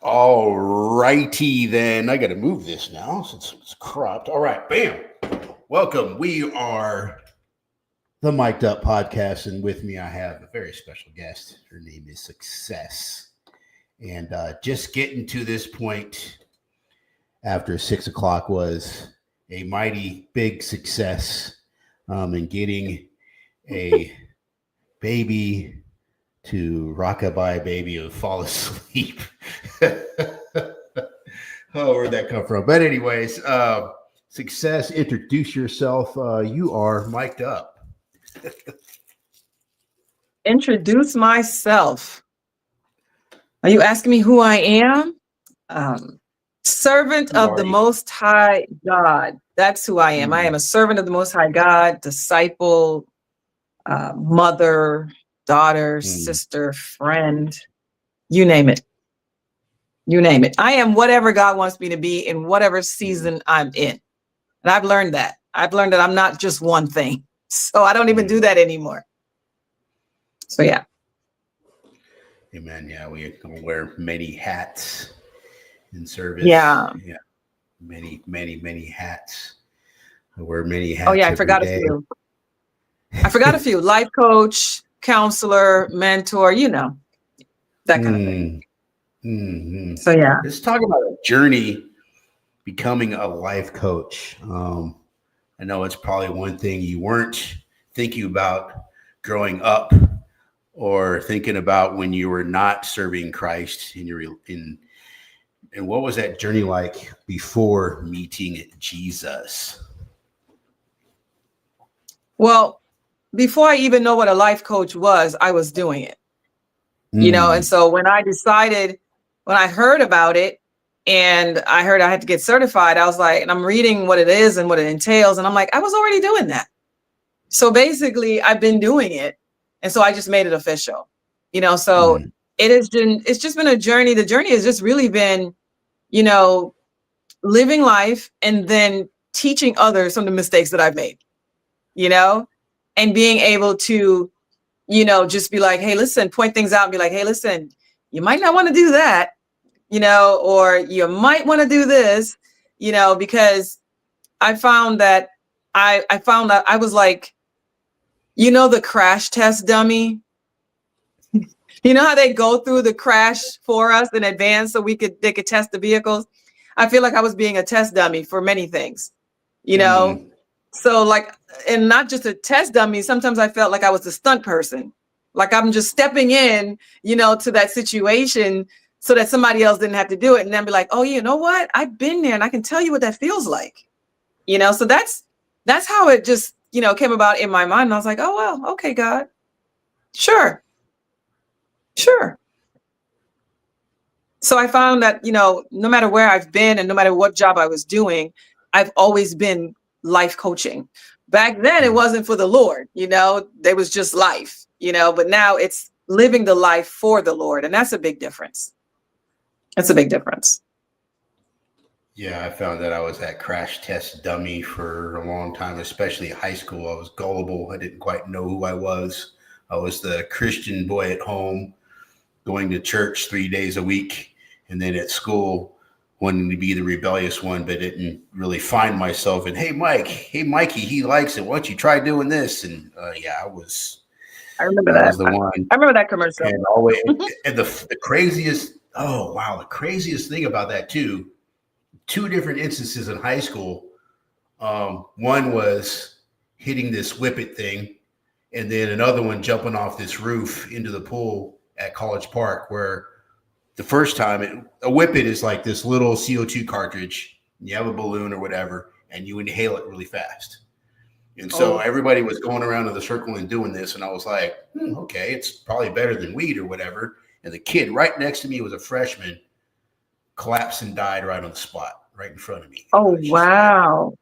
All righty then. I got to move this now since it's cropped. All right, bam. Welcome. We are the Mic'd Up Podcast, and with me I have a very special guest. Her name is Success. And just getting to this point after 6 o'clock was a mighty big success in getting a baby to rockabye baby and fall asleep. Oh, where'd that come from? But anyways, Success, introduce yourself. You are mic'd up. Introduce myself. Are you asking me who I am? Servant of the Most High God. That's who I am. I am a servant of the Most High God, disciple, mother, daughter, sister, friend, you name it. You name it. I am whatever God wants me to be in whatever season I'm in. And I've learned that. I've learned that I'm not just one thing. So I don't even do that anymore. So yeah. Amen. Yeah, we wear many hats in service. Yeah. Many hats. I wear many hats. Oh yeah, I forgot a few. Life coach, counselor, mentor, that kind of thing. Mm-hmm. So yeah. Let's talk about a journey becoming a life coach. I know it's probably one thing you weren't thinking about growing up or thinking about when you were not serving Christ and what was that journey like before meeting Jesus? Well, before I even know what a life coach was, I was doing it, and so when I heard about it and I heard I had to get certified, I was like, and I'm reading what it is and what it entails. And I'm like, I was already doing that. So basically I've been doing it. And so I just made it official, so it's just been a journey. The journey has just really been, living life and then teaching others some of the mistakes that I've made, and being able to, just be like, hey, listen, point things out and be like, hey, listen, you might not want to do that, or you might want to do this, because I found that I was like, the crash test dummy. You know how they go through the crash for us in advance so they could test the vehicles. I feel like I was being a test dummy for many things, So like, and not just a test dummy. Sometimes I felt like I was the stunt person. Like I'm just stepping in, to that situation so that somebody else didn't have to do it. And then be like, oh, you know what? I've been there and I can tell you what that feels like, so that's how it just, came about in my mind. And I was like, oh, well, okay, God, sure. So I found that, no matter where I've been and no matter what job I was doing, I've always been life coaching. Back then, it wasn't for the Lord, there was just life, but now it's living the life for the Lord. And that's a big difference. That's a big difference. Yeah, I found that I was that crash test dummy for a long time, especially high school. I was gullible. I didn't quite know who I was. I was the Christian boy at home, going to church 3 days a week, and then at school, wanting to be the rebellious one, but didn't really find myself. And hey, Mikey, he likes it. Why don't you try doing this? And I remember that. Was the one. I remember that commercial. And always, and the craziest. Oh wow, the craziest thing about that too. 2 different instances in high school. One was hitting this whippet thing, and then another one jumping off this roof into the pool at College Park, where the first time a whippet is like this little CO2 cartridge. You have a balloon or whatever, and you inhale it really fast. And so everybody was going around in the circle and doing this, and I was like, okay, it's probably better than weed or whatever. And the kid right next to me was a freshman, collapsed and died right on the spot, right in front of me. Oh, wow. Like,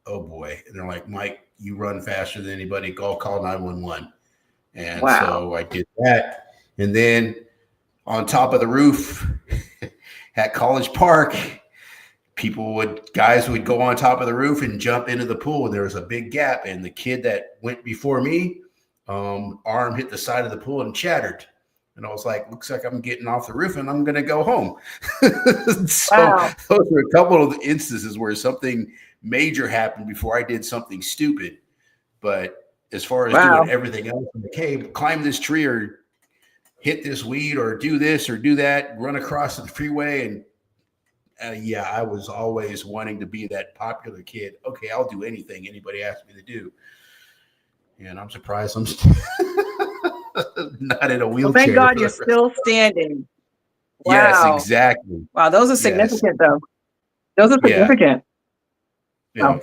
oh, boy. And they're like, Mike, you run faster than anybody. Go call 911. And so I did that. And then on top of the roof at College Park, guys would go on top of the roof and jump into the pool. And there was a big gap. And the kid that went before me, arm hit the side of the pool and shattered. And I was like, looks like I'm getting off the roof and I'm going to go home. So Wow. those were a couple of instances where something major happened before I did something stupid. But as far as Wow. doing everything else, okay, climb this tree or hit this weed or do this or do that, run across the freeway. And yeah, I was always wanting to be that popular kid. Okay, I'll do anything anybody asks me to do. And I'm surprised I'm not in a Well, wheelchair. thank God you're still standing. Yes, Wow. exactly. Wow, those are significant though. Those are significant. Yeah. Wow.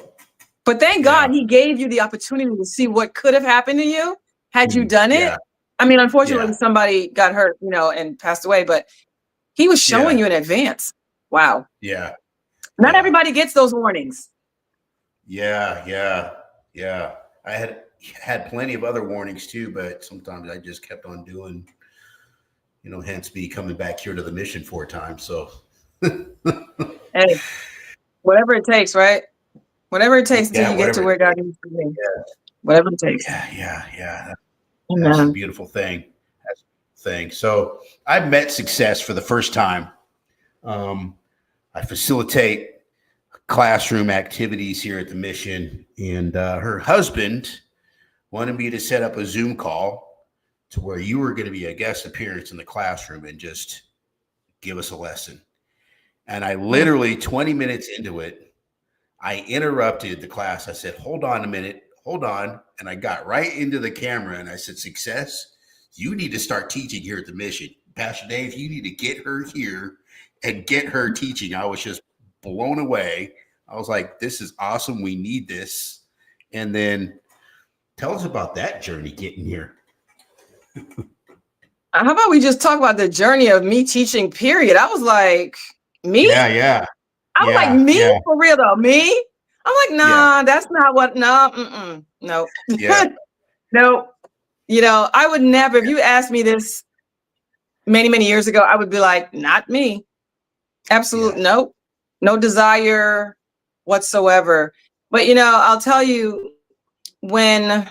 But thank God he gave you the opportunity to see what could have happened to you had you done it. Yeah. I mean, unfortunately, somebody got hurt, and passed away, but he was showing you in advance. Wow. Yeah. Not everybody gets those warnings. Yeah. I had plenty of other warnings too, but sometimes I just kept on doing, hence me coming back here to the mission 4 times. So hey, whatever it takes, right? Whatever it takes till you get to where God needs to be. Yeah. Whatever it takes. Yeah. That's a beautiful thing. So I've met Success for the first time. I facilitate classroom activities here at the mission, and her husband wanted me to set up a Zoom call to where you were going to be a guest appearance in the classroom and just give us a lesson. And I literally 20 minutes into it, I interrupted the class. I said, hold on a minute, hold on. And I got right into the camera and I said, Success, you need to start teaching here at the mission. Pastor Dave, you need to get her here and get her teaching. I was just blown away. I was like, this is awesome. We need this. And then tell us about that journey getting here. How about we just talk about the journey of me teaching, period? I was like, me? Yeah. I was like, me? Yeah. For real though, me? I'm like, nah, that's not what, no. Yeah. No. I would never, if you asked me this many, many years ago, I would be like, not me. Absolutely. Nope. No desire whatsoever. But, I'll tell you, when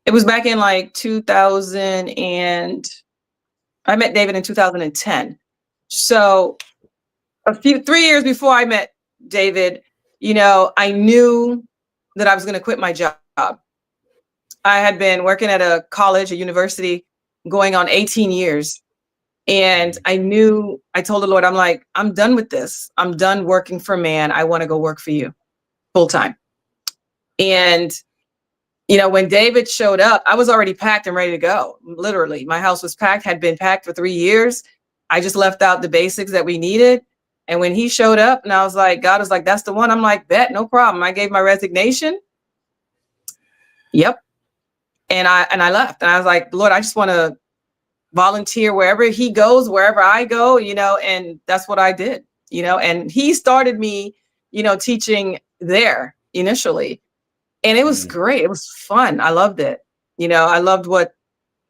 it was back in like 2000 and I met David in 2010. So 3 years before I met David, I knew that I was going to quit my job. I had been working at a college, a university, going on 18 years. And I told the Lord, I'm like, I'm done with this. I'm done working for man. I want to go work for you full time. And, when David showed up, I was already packed and ready to go. Literally, my house was packed, had been packed for 3 years. I just left out the basics that we needed. And when he showed up and I was like, God was like, that's the one. I'm like, bet, no problem. I gave my resignation. Yep. And I left. And I was like, Lord, I just want to volunteer wherever he goes, wherever I go, and that's what I did, and he started me, teaching there initially. And it was great. It was fun. I loved it. I loved what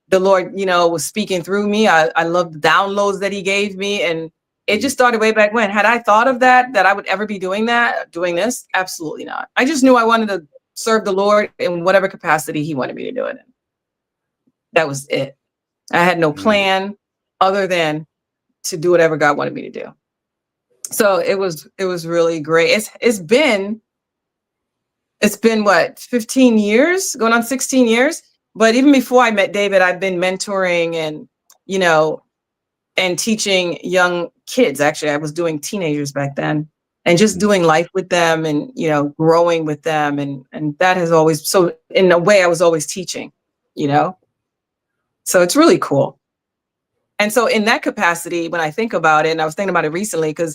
the Lord, was speaking through me. I loved the downloads that he gave me. And it just started way back when. Had I thought of that I would ever be doing this? Absolutely not. I just knew I wanted to serve the Lord in whatever capacity he wanted me to do it in. That was it. I had no plan other than to do whatever God wanted me to do. So it was really great. It's been what, 15 years, going on 16 years. But even before I met David, I've been mentoring and, and teaching young kids. Actually, I was doing teenagers back then and just doing life with them and, growing with them. And that has always, so in a way I was always teaching, So it's really cool. And so in that capacity, when I think about it, and I was thinking about it recently, because,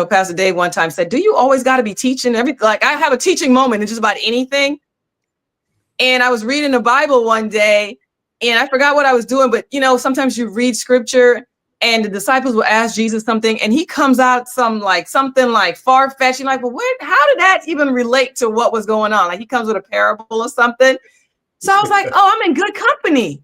Pastor Dave one time said, do you always got to be teaching everything? Like I have a teaching moment in just about anything. And I was reading the Bible one day and I forgot what I was doing, but sometimes you read scripture and the disciples will ask Jesus something and he comes out something like far-fetched. You're like, well, how did that even relate to what was going on? Like he comes with a parable or something. So I was like, oh, I'm in good company.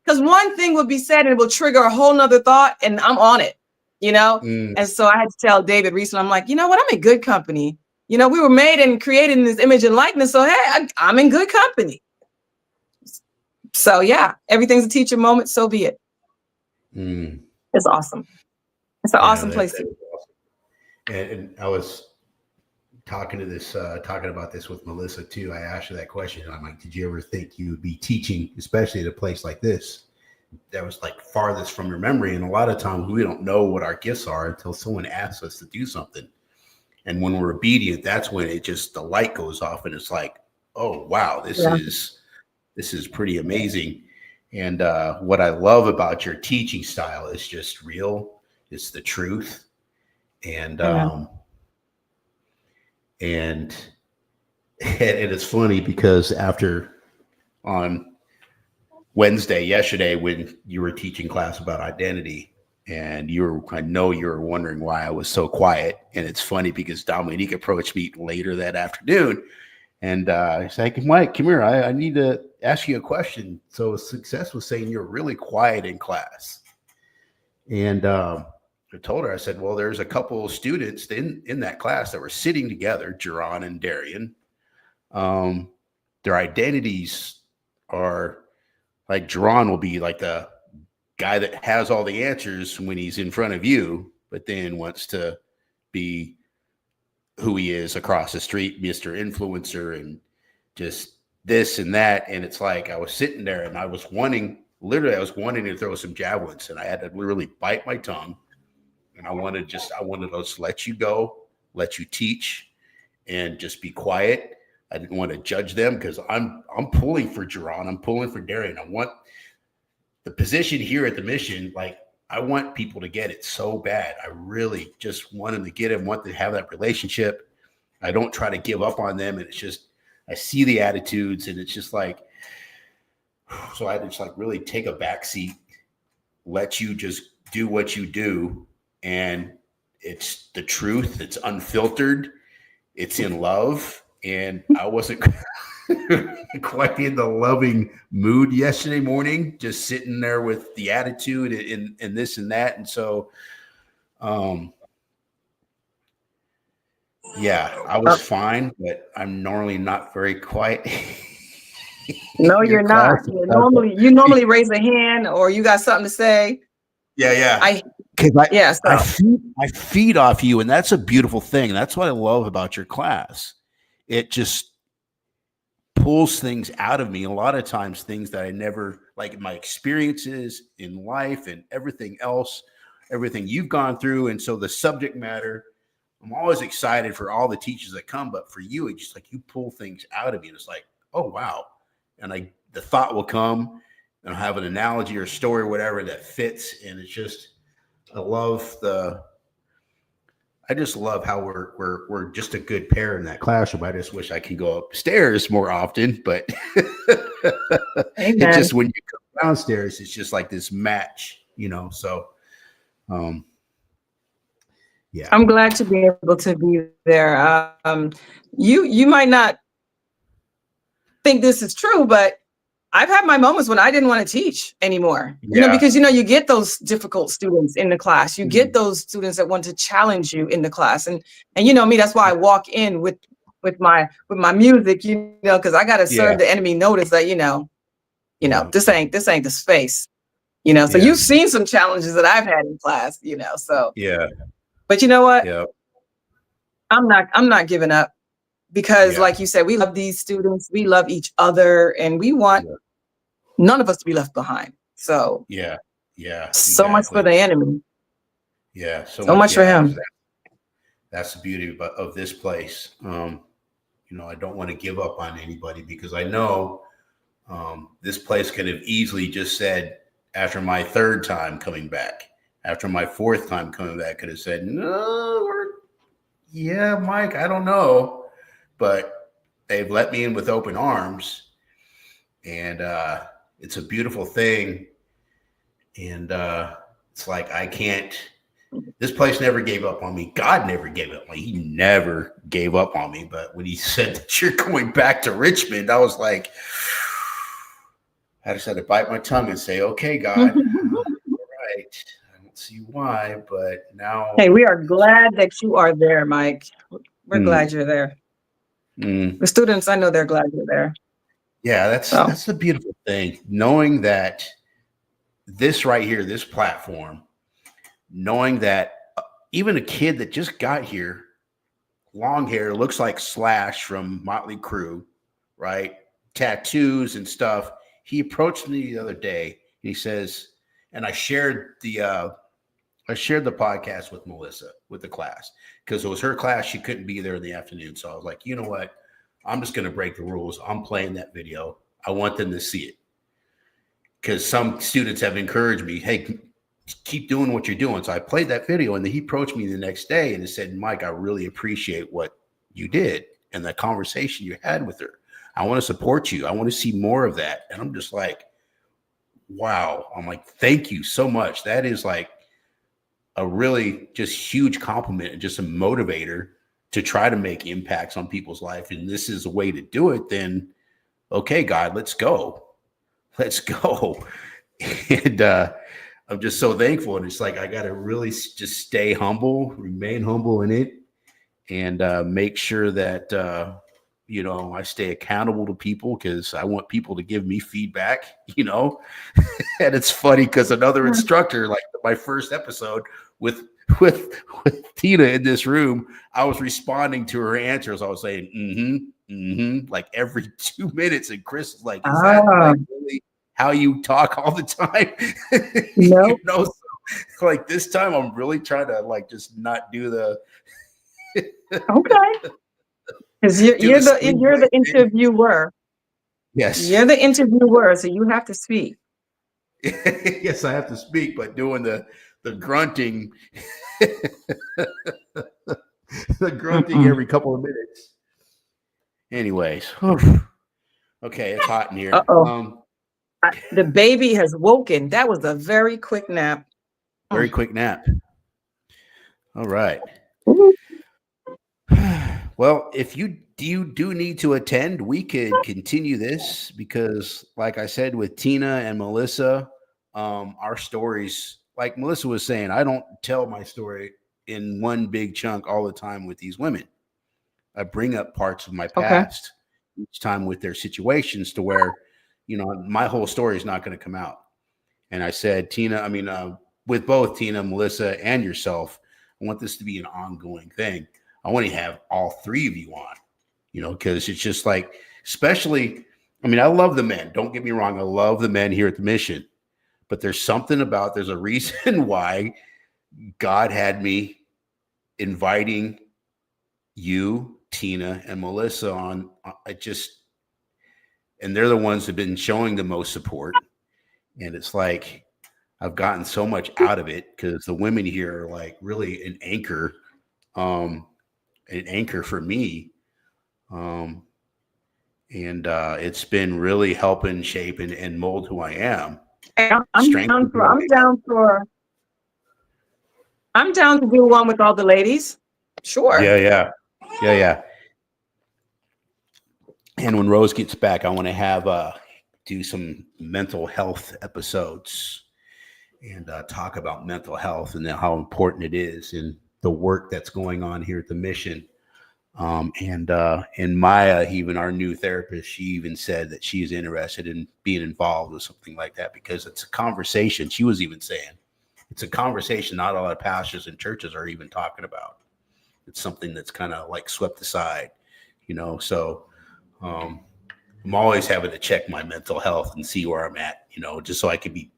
Because one thing would be said and it will trigger a whole nother thought and I'm on it, And so I had to tell David recently, I'm like, you know what? I'm in good company. We were made and created in this image and likeness. So, hey, I'm in good company. So yeah, everything's a teacher moment. So be it. Mm. It's awesome. It's an Yeah, awesome place that to be. was awesome. And I was talking about this with Melissa too. I asked her that question. I'm like, did you ever think you would be teaching, especially at a place like this that was like farthest from your memory? And a lot of times we don't know what our gifts are until someone asks us to do something. And when we're obedient, that's when it just, the light goes off and it's like, oh wow, this is pretty amazing. And what I love about your teaching style is just real. It's the truth. And and it's funny because after on yesterday, when you were teaching class about identity, and I know you were wondering why I was so quiet. And it's funny because Dominique approached me later that afternoon, and he's like, Mike, come here. I need to ask you a question. So Success was saying you're really quiet in class. And I told her, I said, well, there's a couple of students in that class that were sitting together, Jerron and Darian. Their identities are like, Jerron will be like the guy that has all the answers when he's in front of you, but then wants to be who he is across the street, Mr. Influencer, and just this and that. And it's like, I was sitting there and I was wanting to throw some javelins, and I had to literally bite my tongue. And I wanted to just let you go, let you teach, and just be quiet. I didn't want to judge them because I'm pulling for Jerron. I'm pulling for Darian. I want the position here at the Mission. Like, I want people to get it so bad. I really just want them to get it, want to have that relationship. I don't try to give up on them. And it's just, I see the attitudes, and it's just like, so I had to just like really take a back seat, let you just do what you do. And it's the truth. It's unfiltered. It's in love. And I wasn't quite in the loving mood yesterday morning, just sitting there with the attitude and this and that. And so, yeah, I was fine, but I'm normally not very quiet. No, you're not. You normally raise a hand or you got something to say. Yeah. I feed off you, and that's a beautiful thing. That's what I love about your class. It just pulls things out of me. A lot of times, things that I never, like my experiences in life and everything else, everything you've gone through. And so the subject matter, I'm always excited for all the teachers that come, but for you, it's just like you pull things out of me. And it's like, oh, wow. And the thought will come, and I'll have an analogy or a story or whatever that fits. And it's just, I just love how we're just a good pair in that classroom. I just wish I could go upstairs more often, but it's just when you come downstairs, it's just like this match, so yeah. I'm glad to be able to be there. You might not think this is true, but I've had my moments when I didn't want to teach anymore, because, you get those difficult students in the class. You get those students that want to challenge you in the class. And you know me, that's why I walk in with my music, because I got to serve the enemy notice that, this ain't the space, so you've seen some challenges that I've had in class, so. Yeah. But you know what? Yeah. I'm not giving up, because like you said, we love these students, we love each other, and we want none of us to be left behind. So yeah, so much for the enemy. Yeah, so much for him. That's the beauty of this place. I don't want to give up on anybody, because I know this place could have easily just said, after my third time coming back, after my fourth time coming back, could have said, no, Mike, I don't know. But they've let me in with open arms, and it's a beautiful thing. And it's like, this place never gave up on me. God never gave up on me. He never gave up on me. But when he said that you're going back to Richmond, I was like, I just had to bite my tongue and say, okay, God, all right. I don't see why, but now. Hey, we are glad that you are there, Mike. We're glad you're there. The students, I know they're glad you're there. Yeah, So that's the beautiful thing. Knowing that this right here, this platform, knowing that even a kid that just got here, long hair, looks like Slash from Motley Crue, right? Tattoos and stuff. He approached me the other day. He says, and I shared the podcast with Melissa with the class because it was her class. She couldn't be there in the afternoon. So I was like, you know what? I'm just going to break the rules. I'm playing that video. I want them to see it because some students have encouraged me, hey, keep doing what you're doing. So I played that video and then he approached me the next day and he said, Mike, I really appreciate what you did and the conversation you had with her. I want to support you. I want to see more of that. And I'm just like, wow. I'm like, thank you so much. That is like a really just huge compliment and just a motivator to try to make impacts on people's life. And this is a way to do it. Then, okay, God, let's go. Let's go. And I'm just so thankful. And it's like, I got to really just stay humble, remain humble in it, and make sure that, I stay accountable to people because I want people to give me feedback, And it's funny because another instructor, like my first episode with Tina in this room, I was responding to her answers. I was saying, like every 2 minutes. And Chris is like, is that like really how you talk all the time? no. So, like this time I'm really trying to like just not do the Okay. Because you're the interviewer. Yes. You're the interviewer, so you have to speak. Yes, I have to speak, but doing the grunting, the grunting every couple of minutes. Anyways, okay, it's hot in here. The baby has woken. That was a very quick nap. Very quick nap. All right. Well, if you do need to attend, we could continue this because, like I said, with Tina and Melissa, our stories, like Melissa was saying, I don't tell my story in one big chunk all the time with these women. I bring up parts of my past each time with their situations to where, my whole story is not going to come out. And I said, Tina, with both Tina, Melissa, and yourself, I want this to be an ongoing thing. I want to have all three of you on, because it's just like, especially, I love the men. Don't get me wrong. I love the men here at the mission, but there's a reason why God had me inviting you, Tina, and Melissa on. And they're the ones who've been showing the most support. And it's like, I've gotten so much out of it because the women here are like really an anchor for me. And it's been really helping shape and mold who I am. I'm down to do one with all the ladies. Sure. Yeah. And when Rose gets back, I want to have do some mental health episodes and talk about mental health and how important it is and the work that's going on here at the mission. And Maya, even our new therapist, she even said that she's interested in being involved with something like that because it's a conversation. She was even saying it's a conversation not a lot of pastors and churches are even talking about. It's something that's kind of like swept aside, so I'm always having to check my mental health and see where I'm at, just so I can be.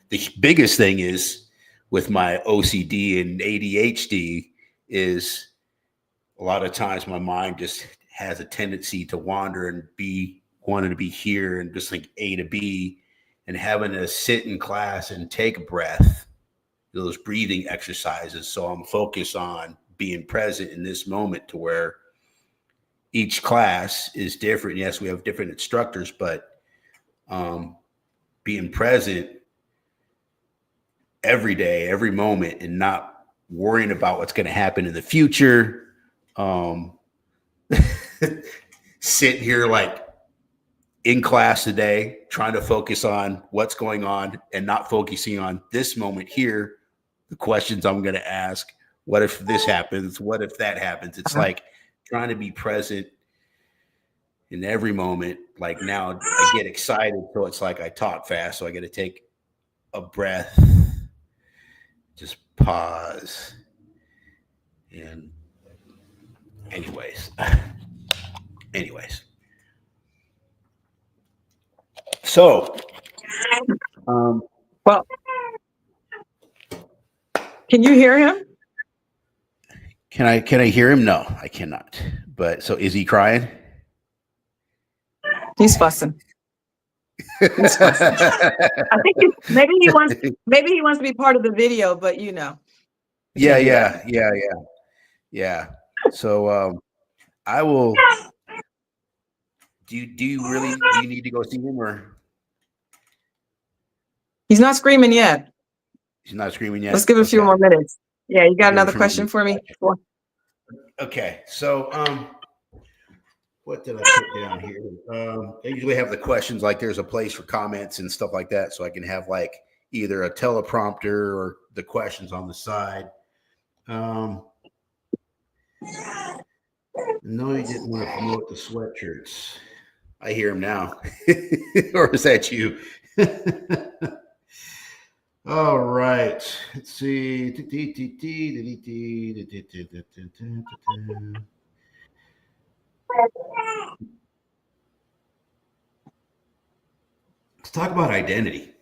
The biggest thing is with my OCD and ADHD is a lot of times my mind just has a tendency to wander and be wanting to be here and just like A to B and having to sit in class and take a breath, those breathing exercises. So I'm focused on being present in this moment to where each class is different. Yes, we have different instructors, but being present every day, every moment, and not worrying about what's going to happen in the future. Sitting here like in class today, trying to focus on what's going on and not focusing on this moment here, the questions I'm going to ask. What if this happens? What if that happens? It's like trying to be present in every moment. Like now I get excited, so it's like I talk fast, so I got to take a breath, just pause. And anyways, so Well, can you hear him? can I hear him? No, I cannot. But so is he crying? He's fussing. He's fussing. I think maybe he wants to be part of the video, but you know. Yeah. So I will. Do you need to go see him, or he's not screaming yet? He's not screaming yet. Let's give it a few more minutes. Yeah, you got another question for me? Okay, so what did I put down here? I usually have the questions like there's a place for comments and stuff like that, so I can have like either a teleprompter or the questions on the side. No, you didn't want to promote the sweatshirts. I hear him now. Or is that you? All right. Let's see. Let's talk about identity.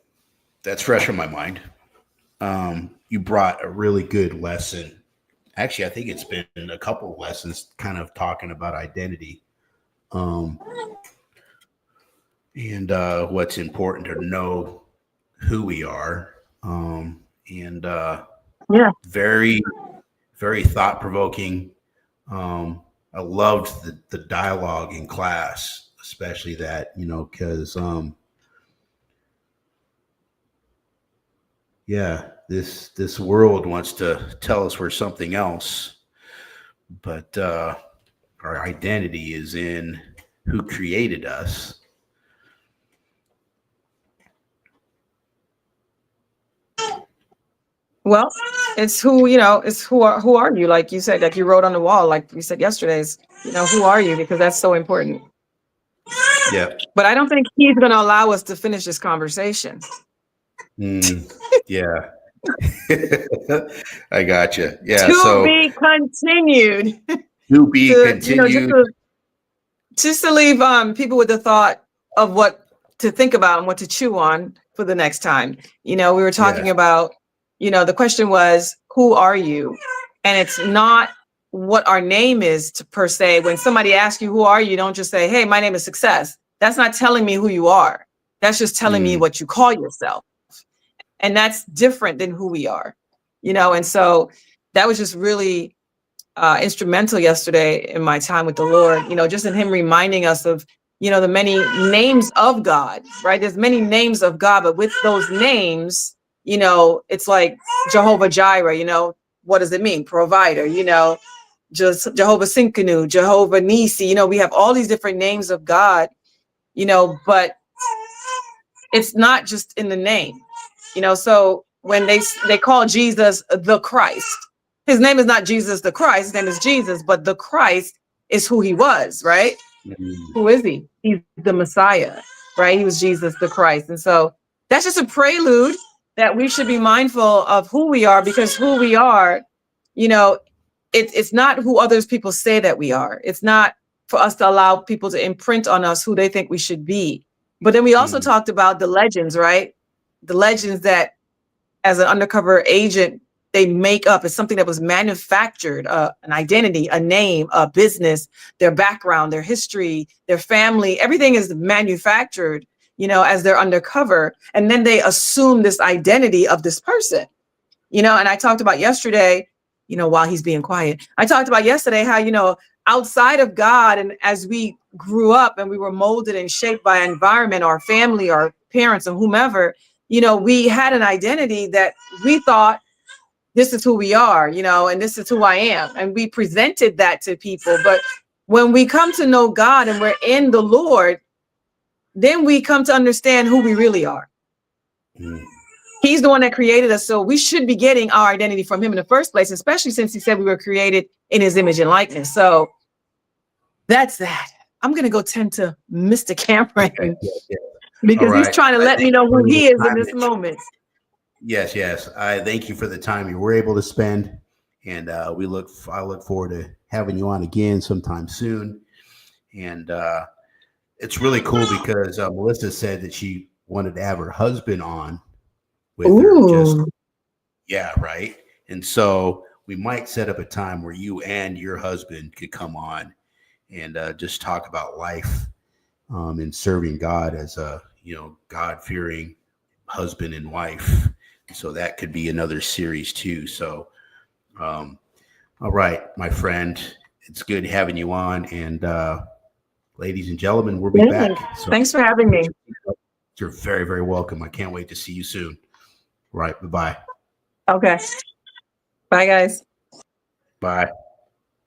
That's fresh on my mind. You brought a really good lesson. Actually, I think it's been a couple of lessons kind of talking about identity. And what's important to know who we are. Very, very thought-provoking. I loved the dialogue in class, especially that, because this world wants to tell us we're something else, but our identity is in who created us. Well, it's who, it's who are you? Like you said, like you wrote on the wall, like we said yesterday's, who are you? Because that's so important. Yeah. But I don't think he's going to allow us to finish this conversation. Yeah. I got you. Yeah. To be continued. To be continued. Just to leave people with the thought of what to think about and what to chew on for the next time. We were talking about, the question was, who are you? And it's not what our name is per se. When somebody asks you, who are you? Don't just say, hey, my name is Success. That's not telling me who you are. That's just telling me what you call yourself. And that's different than who we are, and so that was just really instrumental yesterday in my time with the Lord, just in him reminding us of, the many names of God, right? There's many names of God, but with those names, it's like Jehovah Jireh, what does it mean? Provider, just Jehovah Sinkanu, Jehovah Nisi, we have all these different names of God, but it's not just in the name. So when they call Jesus the Christ, his name is not Jesus the Christ, his name is Jesus, but the Christ is who he was, right? Who is he? He's the Messiah, right? He was Jesus the Christ. And so that's just a prelude that we should be mindful of who we are, because who we are, it's not who others people say that we are. It's not for us to allow people to imprint on us who they think we should be. But then we also talked about the legends, right? The legends that as an undercover agent, they make up. It's something that was manufactured, an identity, a name, a business, their background, their history, their family, everything is manufactured, as they're undercover. And then they assume this identity of this person, and I talked about yesterday, while he's being quiet, I talked about yesterday how, outside of God, and as we grew up and we were molded and shaped by environment, our family, our parents, and whomever, we had an identity that we thought, this is who we are, and this is who I am. And we presented that to people. But when we come to know God and we're in the Lord, then we come to understand who we really are. He's the one that created us. So we should be getting our identity from him in the first place, especially since he said we were created in his image and likeness. So that's that. I'm going to go tend to Mr. Cameron Okay, yeah. because All he's right. trying to I let me thank know you for who he the is in time this that moment. Yes, yes. I thank you for the time you were able to spend, and I look forward to having you on again sometime soon. And it's really cool because Melissa said that she wanted to have her husband on with her. Just Ooh. yeah, right. And so we might set up a time where you and your husband could come on and just talk about life and serving God as a God fearing husband and wife. So that could be another series too. So, all right, my friend, it's good having you on. And ladies and gentlemen, we'll be Yeah. back. So Thanks for having me. you're very, very welcome. I can't wait to see you soon. Right. Bye-bye. Okay. Bye, guys. Bye.